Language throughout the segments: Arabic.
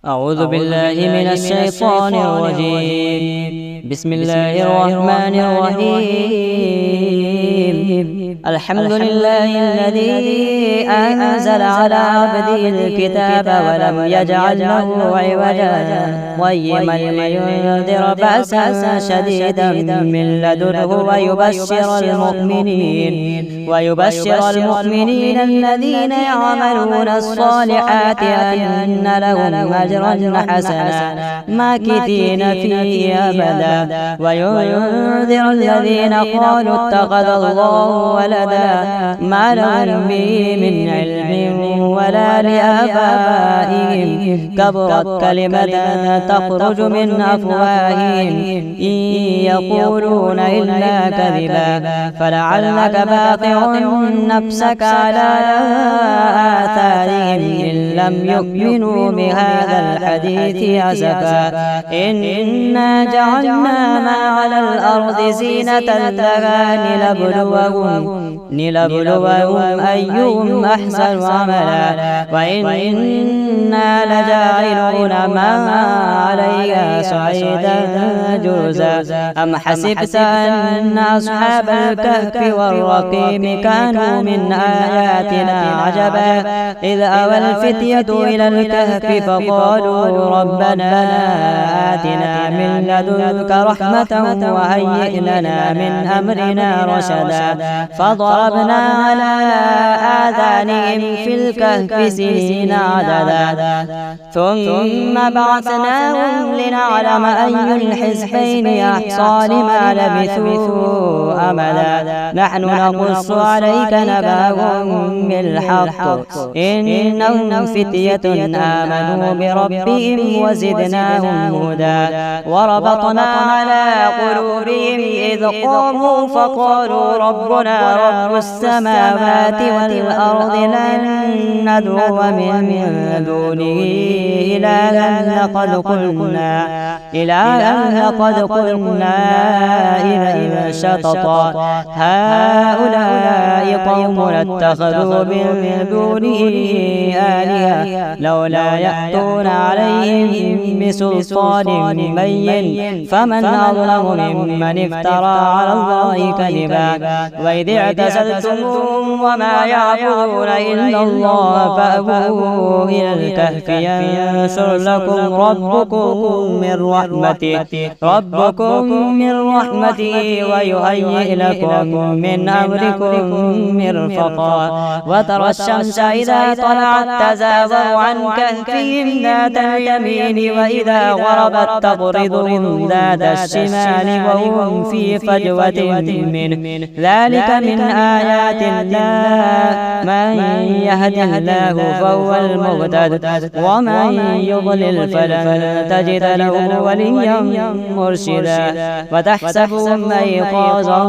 أعوذ بالله من الشيطان الرجيم. بسم الله الرحمن الرحيم. الحمد لله الذي أنزل على عبده الكتاب ولم يجعل له عوجا قيما لينذر بأسا شديدا من لدنه ويبشر المؤمنين الذين يعملون الصالحات أن لهم أجرا حسنا ماكثين فيه أبدا وينذر الذين قالوا اتخذ الله ولدا ما لهم به من علم ولا لآبائهم كبرت كلمة تخرج من أفواههم إن يقولون إلا كذبا فلعلك باقع نفسك على آثارهم إن لم يؤمنوا بهذا الحديث أسفا إنا جعلنا ما على الأرض زينة لها لنبلوهم أيهم أحسن عملا وإنا لجاعلون ما عليها صعيدا جرزا أم حسبت أن أصحاب الكهف والرقيم كانوا من آياتنا عجبا إذ أوى الفتية إلى الكهف فقالوا ربنا آتنا من لدنك رحمة وهيئ لنا من أمرنا رشدا فضربنا على آذانهم في الكهف سنين عددا ثم بعثناهم لنعلم أي الحزبين أحصى لما لبثوا أمدا نحن نقص عليك نبأهم بالحق إنهم فتية آمنوا بربهم وزدناهم هدى وربطنا على قلوبهم إذ قاموا فقالوا ربنا رب السماوات والأرض لن ندعو من دونه إلها لقد قلنا إذا شططا هؤلاء قوم اتخذوا من دونه آلهة لولا يأتون عليهم بسلطان بين فمن أظلم ممن افترى على الله كذبا وإذ اعتزلتموهم وما يعبدون إلا الله فأووا إلى الكهف ينشر لكم ربكم من رحمته ويهيئ لكم من أمركم مرفقا وترى الشمس إذا طلعت تزاور عن كهفهم ذات اليمين وإذا غربت تقرضهم ذات الشمال وهم في فجوة منه ذلك من آيات الله من يهد الله فهو المهتد ومن يضلل فلن تجد له وليا مرشدا وتحسبهم أيقاظا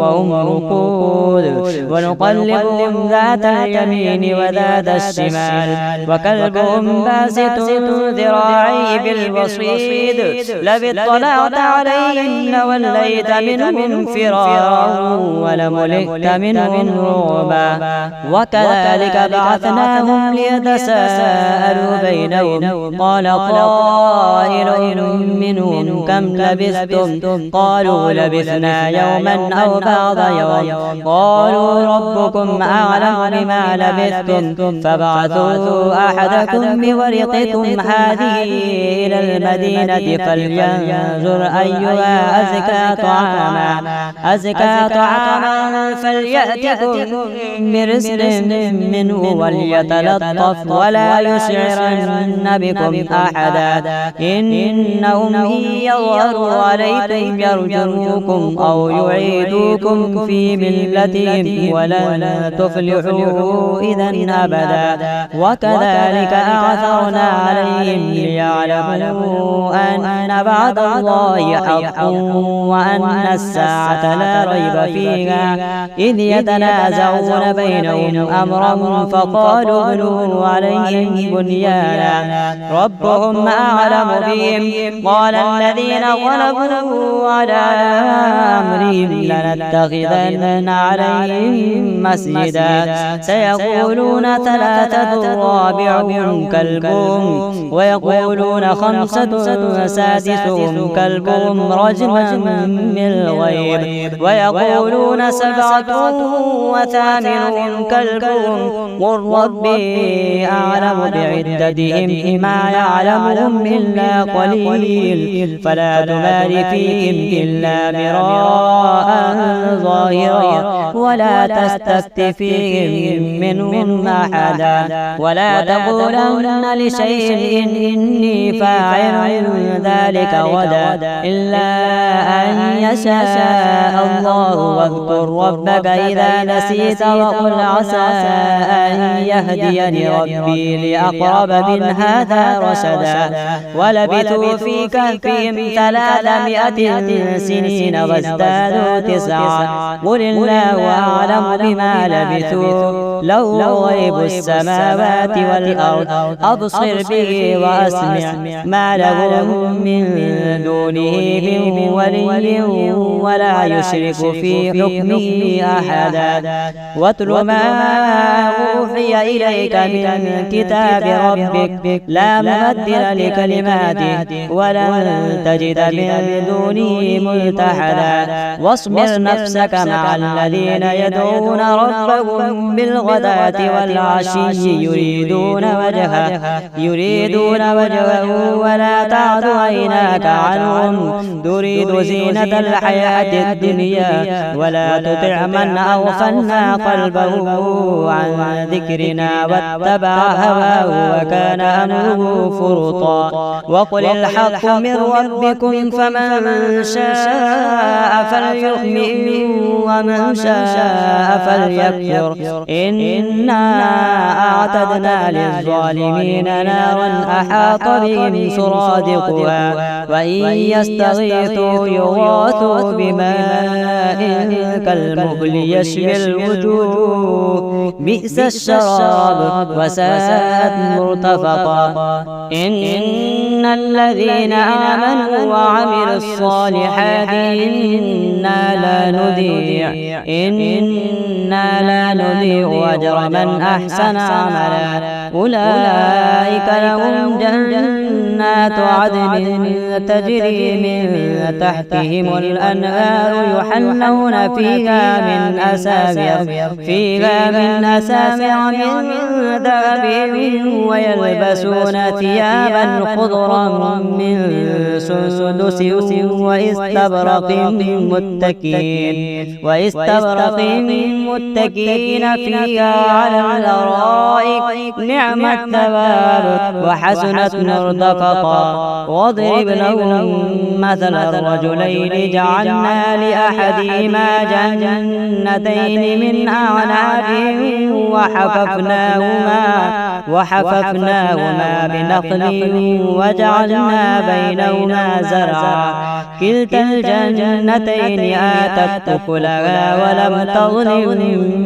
وهم رقود ونقلبهم ذات اليمين وذات الشمال وكلبهم باسط ذراعيه بالوصيد لو اطلعت عليهم لوليت منهم فرارا ولملئت منهم رعبا وكذلك بعثناهم ليتساءلوا بينهم قال قائل منهم كم لبثتم قالوا لبثنا يوما أو بعض يوم قالوا ربكم أعلم بما لبثتم فابعثوا أحدكم بورقكم هذه إلى المدينة فلينظر أيها أزكى طعاما فليأتكم برزق منه وليتلطف ولا يشعرن بكم أحدا إنهم إن يظهروا عليكم يرجموكم أو يعيدوكم في ملتهم ولن تفلحوا إذا أبدا وكذلك أعثرنا عليهم ليعلموا أن بعد الله حق وأن الساعة لا ريب فيها إذ يتنازعون بينهم أمرهم فقالوا ابنوا عليهم بنيانا ربهم أعلم بهم قال الذين غلبوا على أمرهم لنتخذن عليهم مسجدا سيقولون ثلاثة رابعهم كلبهم ويقولون خمسة سادسهم كلبهم رجما بالغيب ويقولون سبعة وثامنهم كلبهم قل ربي أعلم بعدتهم ما يعلمهم إلا قليل فلا تمار فيهم إلا مراء ظاهرا ولا تستفت فيهم منهم أحدا ولا تقولن لشيء إني فاعل ذلك غدا إلا أن يشاء الله واذكر ربك إذا نسيت وقل عسى أن يهديني ربي لأقرب من هذا رشدا ولبثوا في كهفهم 300 سنين وازدادوا 9 قل الله أعلم بما لبثوا له غيب السماوات والأرض أبصر به وأسمع ما لهم من دونه من ولي ولا يشرك في حكمه أحدا واتل ما أوحي إليك من كتاب ربك لا مبدل لكلماته ولن تجد من دونه ملتحدا واصبر نفسك مع الذين يدعون ربهم بالغداة والعشي يريدون وجهه ولا تعد عيناك عنهم تريد زينة الحياة الدنيا ولا تطع من أغفلنا قلبه عن ذكرنا واتبع هواه وكان أمره فرطا وقل الحق من ربكم فمن شاء فليؤمن ومن شاء فليكفر إنا أعتدنا للظالمين نارا أحاط بهم سرادقها وإن يستغيثوا يغاثوا بماء كالمهل يشوي الوجوه بئس الشراب وساءت مرتفقا إن الذين آمنوا وعملوا الصالحات إنا لا نضيع أجر من أحسن عملا أولئك لهم جنات عدن تجري من تحتهم الأنهار يحلون فيها من أسامع من ذهب ويلبسون ثيابا خضرا من سندس واستبرق متكئين فيها على الأرائك نعم الثواب وحسنت مرتفقا واضرب لهم مثل الرجلين جعلنا لأحدهما جنتين من أعناب وحففناهما بنخل وجعلنا بينهما زرعا كلتا الجنتين آتت أكلها ولم تظلم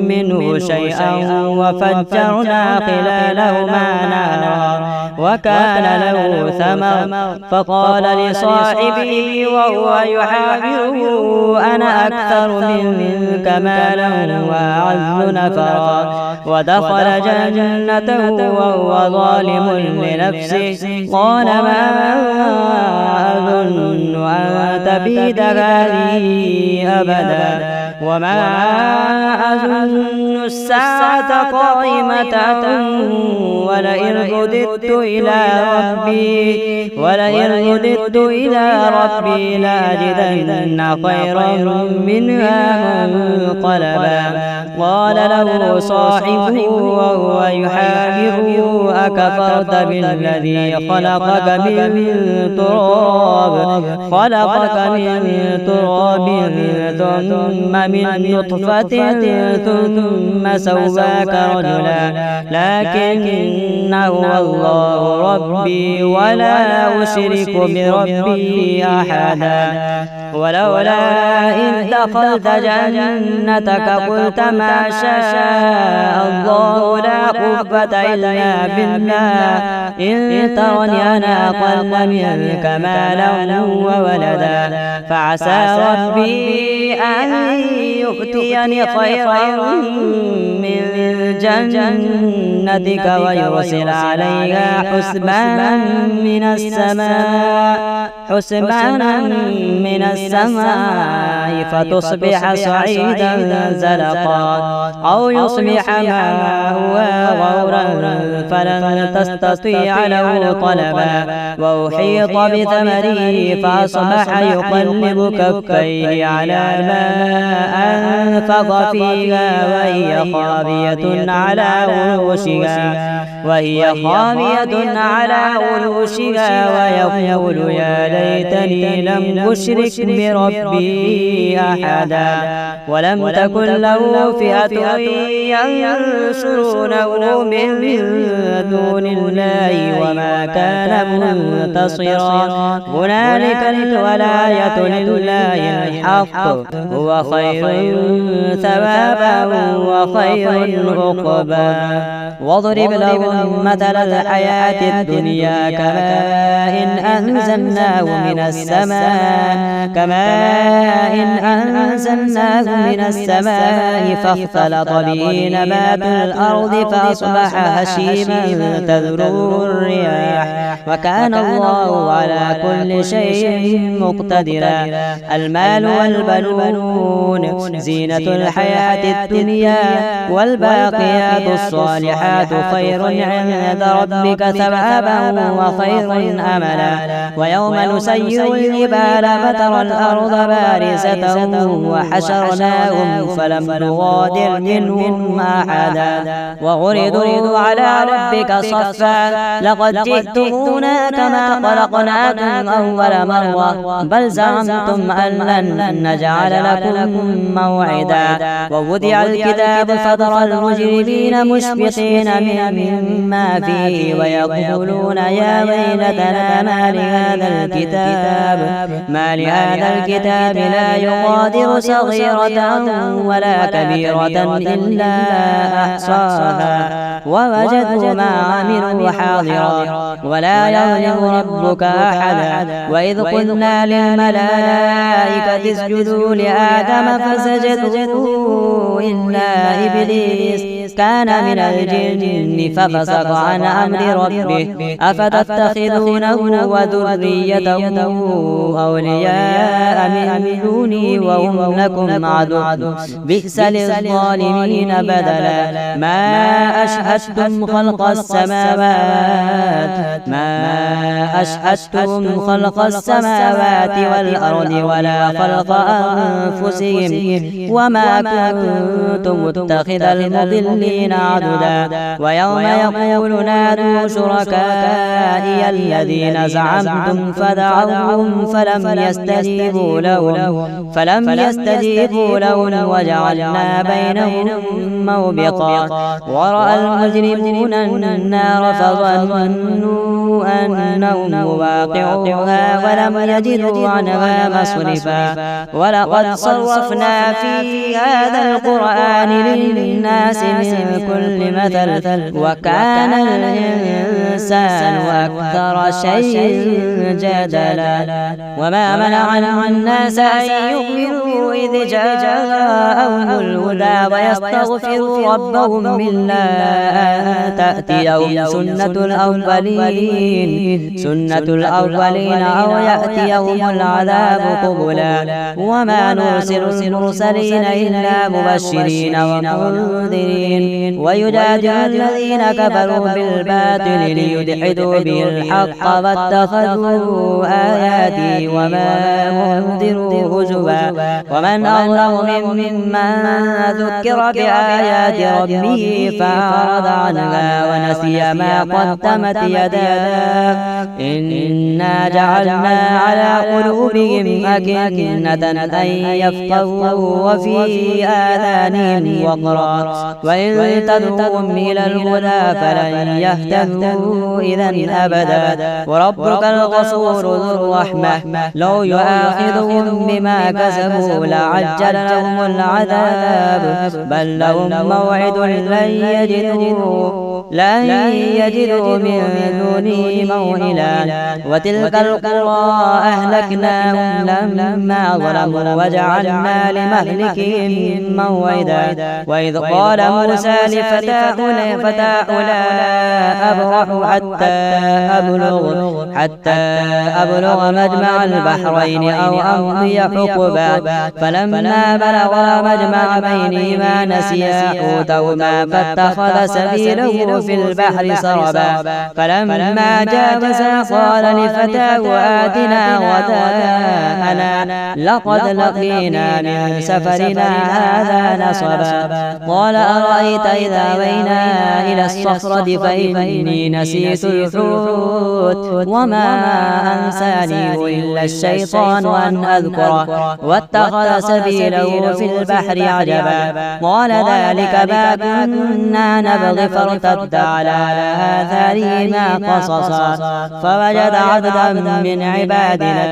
منه شيئا وفجرنا خلالهما نهرا وكان له ثمر فقال لصاحبه وهو يحاوره أنا أكثر منك مالا وأعز نفرا ودخل جنته وهو ظالم لنفسه قال ما أظن أن تبيد هذه أبدا وما أظن الساعة قائمة ولئن رددت إلى ربي لأجدن خيرا منها منقلبا قال له صاحبه وهو يحاوره أكفرت بالذي خلقك من تراب ثم من نطفة ثم سواك رجلا لكن هو الله ربي ولا أشرك بربي أحدا ولولا إذ دخلت جنتك قلت ما شاء الله لا قوة إلا بالله إن ترني أنا أقل منك مالا وولدا فعسى ربي أن يؤتيني خيرا من جنتك ويرسل عليها حسبانا من السماء فتصبح صعيدا زلقا أو يصبح ماؤها غورا فلن تستطيع له طلبا وأحيط بثمره فأصبح يقلب كفيه على ما أنفق فيها وهي خاوية على عروشها ويقول يا ليتني لم أشرك بربي أحدا ولم تكن له فئة ينصرونه من دون الله وما كان منتصرا هنالك الولاية لله الحق هو خير ثوابا وخير عقبا واضرب لهم مثل الحياة الدنيا كماء أنزلناه من السماء فاختلط به نبات الأرض فأصبح هشيما تذروه الرياح وكان الله على كل شيء مقتدرا المال والبنون زينة الحياة الدنيا والباقيات الصالحات خير عند ربك ثوابا وخير أملا ويوم نسير الجبال فترى الأرض بارزة وحشرناهم فلم نغادر منهم أحدا وعرضوا على ربك صفا لقد جئتمونا كما خلقناكم أول مرة بل زعمتم أن لن نجعل لكم موعدا ووضع الكتاب فترى المجرمين مشفقين مما فيه ويقولون يا ويلتنا ما لهذا الكتاب لا يغادر صغيرة ولا كبيرة إلا أحصاها ووجدوا ما عملوا حاضرا ولا يظلم ربك أحدا وإذ قلنا للملائكة اسجدوا لآدم فسجدوا إلا إبليس كان من الجن ففسق عن أمر ربه أفتتخذونه وذريته أولياء من دوني وهم لكم عدو بئس للظالمين بدلا ما أشهدتم خلق السماوات والأرض ولا خلق أنفسهم وما كنت متخذ المضلين عضدا ويوم يقول نادوا شركائي الذين زعمتم فدعوهم فلم يستجيبوا لهم وجعلنا بينهم موبقا ورأى المجرمون النار فظنوا أنهم مواقعوها ولم يجدوا عنها مصرفا ولقد صرفنا في هذا القرآن للناس من كل مثل وكان الإنسان أكثر شيء جدلا وما منع الناس أن يؤمنوا إذ جاءهم الهدى ويستغفروا ربهم إلا أن تأتيهم سنة الأولين أو يأتيهم العذاب قبلا وما نرسل المرسلين إلا مبشرين ومنذرين ويجادل الذين كفروا بالباطل ليدحدوا به الحق واتخذوا آياتي وما أنذروا هزوا ومن أظلم ممن ذكر بآيات ربه فأعرض عنها ونسي ما قدمت يداه إنا جعلنا على قلوبهم أكنة أن يفقهوا وفي آذانهم وقرا وإن تدعوهم إلى الهدى فلن يهتدوا إذا أبدا وربك الغفور ذو الرحمة لو يؤاخذهم بما كسبوا لعجل لهم العذاب بل لهم موعد لن يجدوا من دونه موئلا وتلك القرى أهلكناهم لما ظلموا وجعلنا لمهلكهم موعدا وإذ قال موسى لفتاه لا أبرح حتى أبلغ مجمع البحرين أو أمضي حقبا فلما بلغا مجمع بينهما نسيا حوتهما فاتخذ سبيله في البحر سربا فلما جاوزا قال لفتاه آتنا غداءنا لقد لقينا من سفرنا هذا نصبا قال أرأيت إذا وينا إلى الصخرة فإني نسيت الحوت وما أنسانيه إلا الشيطان أن أذكره واتخذ سبيله في البحر عجبا قال ذلك ما كنا نبغي فارتد على آثارهما قصصا فوجد عبدا من عبادنا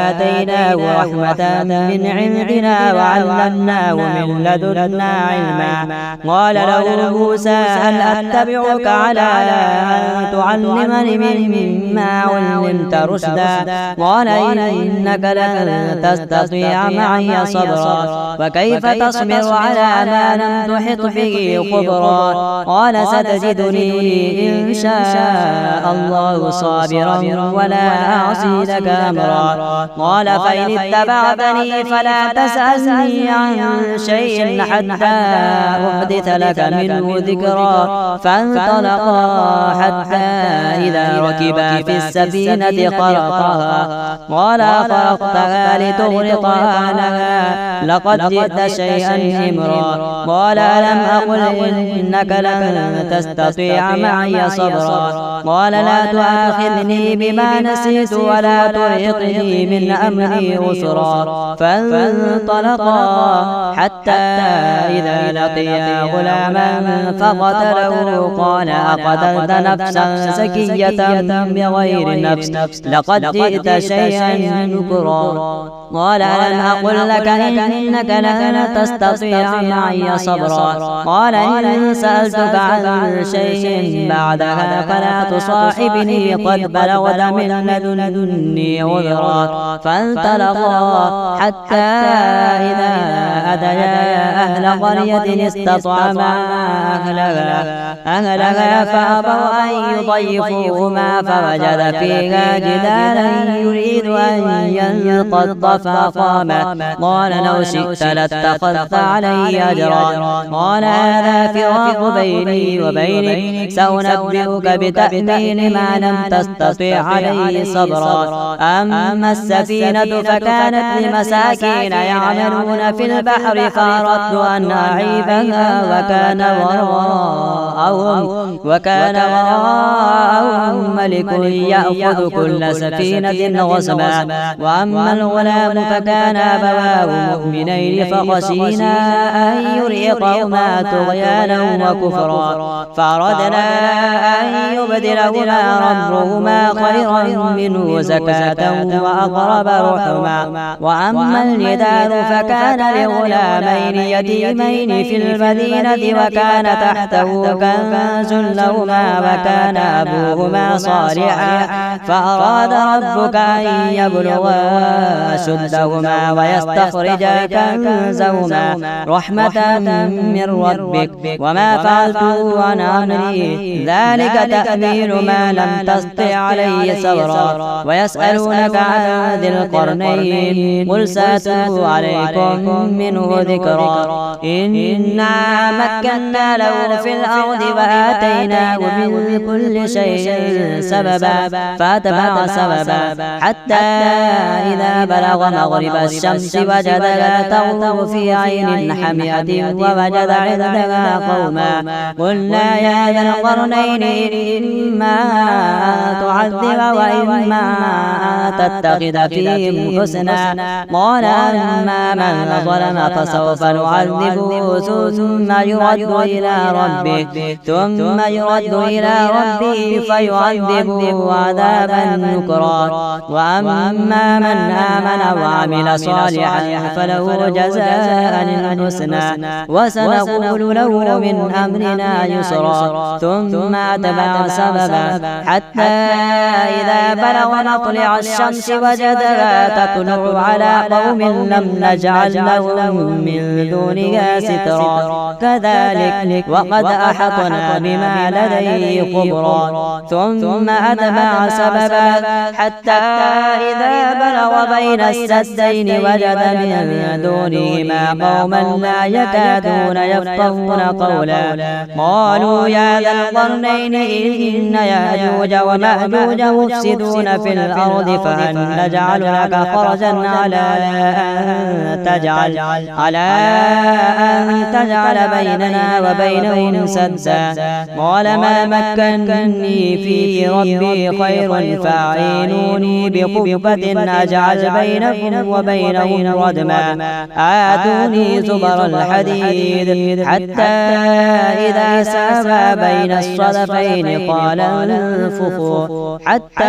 آتيناه رحمة من عندنا وعلمناه من لدنا علما قال له موسى هل أتبعك على أن تعلمني مما علمت رشدا قال إنك لن تستطيع معي صبرا وكيف تصبر على ما لم تحط به خبرا قال ستجدني إن شاء الله صابرا ولا أعصي لك أمرا قال فإن اتبعتني فلا تسألني عن شيء حتى أحدث لك منه ذكرا فانطلقا حتى إذا ركبا في السفينة خرقها قال خرقتها لتغرقها لها لقد جئت شيئا إمرا قال ألم أقل إنك لن تستطيع معي صبرا قال لا تؤاخذني بما نسيت ولا ترهقني من أمري عسرا فانطلقا حتى إذا لقيا غلاما فقتله قال أقتلت نفسا زكية بغير نفس لقد جئت شيئا نكرا قال ألم أقل لك إنك لن تستطيع معي صبرا قال إن سألتك عن شيء بعدها فلا تصاحبني قد بلغت من لدني عذرا فانطلقا حتى إذا أتيا أهل قرية استطعما أهلها فأبوا أن يضيفوهما فوجد فيها جدالا يريد أن ينقض فقام قال لو شئت لاتخذت علي أجرا قال هذا فراق بيني وبينك سأنبئك بتأويل ما لم تستطع عليه صبرا أما السفينة فكانت لمساكين يعملون في البحر فأردت أن أعيبها وكان وراءهم ملك يأخذ كل سفينة غصبا وأما الغلام فكان أبواه مؤمنين فخشينا أن يرهقهما طغيانا وكفرا فأردنا أن يبدلهما ربهما خيرا منه زكاة وأقرب رحما وأما الجدار فكان لغلامين يتيمين في المدينة وكان تحته كنز لهما وكان أبوهما صالحا فأراد ربك أن يبلغا أشدهما ويستخرجا كنزهما رحمة من ربك وما فعلته عن أمري ذلك تأويل ما لم تستطع عليه صبرا ويسألونك عن ذي القرنين قل سأتلو عليكم منه ذكرا إنا مكنا له في الأرض وآتيناه من كل شيء سببا فأتبع سببا حتى إذا بلغ مغرب الشمس وجدها تغرب في عين حمئة ووجد عندها قوما قلنا يا ذا القرنين إما تعذب وإما تتخذ فيهم حسنا. قال أما من ظلم فسوف نعذبه ثم يرد إلى ربه فيعذبه عذابا نكرا. وأما من آمن وعمل صالحا فله جزاء الحسنى وسنقول له من أمرنا يسرا. ثم أتبع سببا حتى إذا بلغ مطلع الشمس وجدها تطلع على قوم لم نجعل لهم من دونها سترا. كذلك وقد أحطنا بما لديه خبرا. ثم أتبع سببا حتى إذا بلغ بين السدين وجد من دونهما قوما لا يكادون يفقهون قولا. قالوا يا ذا القرنين إن يأجوج ومأجوج مفسدون في الأرض فهل نجعل لك خرجا على أن تجعل بيننا وبينهم سدا. قال ما مكنني فيه ربي خير فاعينوني بقوة أجعل بينكم وبينهم ردما. آتوني زبر الحديد حتى إذا ساوى بين الصدفين قال انفخوا حتى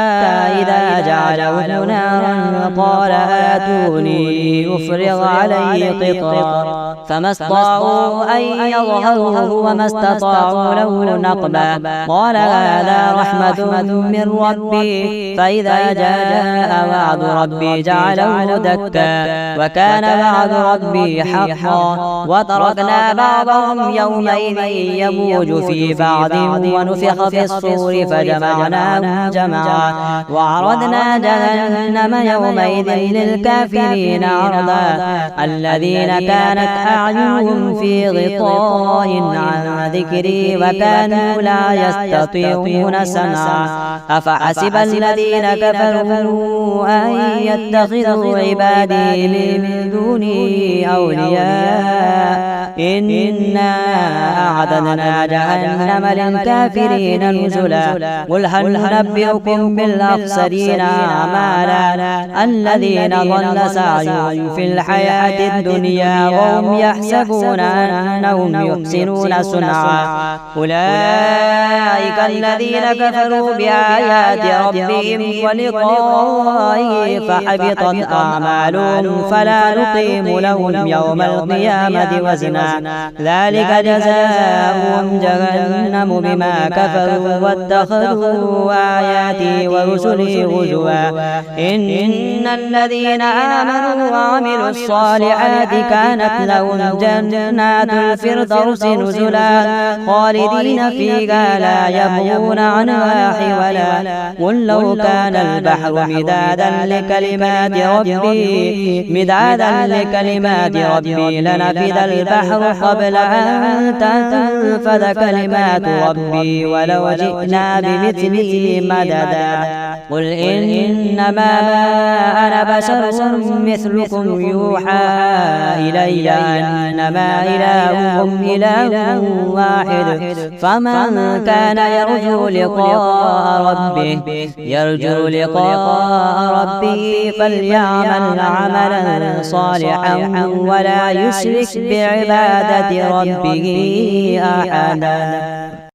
إذا جعله نارا قال آتوني أفرغ عليه قطرا. فما استطاعوا أن يظهروه وما استطاعوا له نقبا. قال هذا رحمة من ربي فإذا جاء وعد ربي جعله دكا وكان وعد ربي حقا. وتركنا بعضهم يومئذ يموج في بعض ونفخ في الصور فجمعناهم جمعا. وعرضنا جهنم يومئذ للكافرين عرضا. الذين كانت أعينهم في غطاء عن ذكري وكانوا لا يستطيعون سمعا. أفحسب الذين كفروا أن يتخذوا عبادي من دوني أولياء إنا أعتدنا جهنم للكافرين نزلا. قل هل ننبئكم بالأخسرين أعمالا الذين ضل سعيهم في الحياة الدنيا وهم يحسبون أنهم يحسنون صنعا. أولئك الذين كفروا بآيات ربهم ولقائه فحبطت أعمالهم فلا نقيم لهم يوم القيامة وزنا. ذلك جزاؤهم جهنم بما كفروا واتخذوا آياتي ورسلي هزوا. إن الذين آمنوا وعملوا الصالحات كانت لهم جنات الفردوس نزلا خالدين فيها لا يبغون عنها حولا. قل لو كان البحر مدادا لكلمات ربي لنفد البحر قبل أن تنفذ كلمات ربي ولو جئنا بمثله مددا. قل إنما أنا بشر مثلكم يوحى إلي أنما إلهكم إله واحد. فمن كان يرجو لقاء ربه فليعمل عملا صالحا ولا يشرك بعبادة ربه أحدا.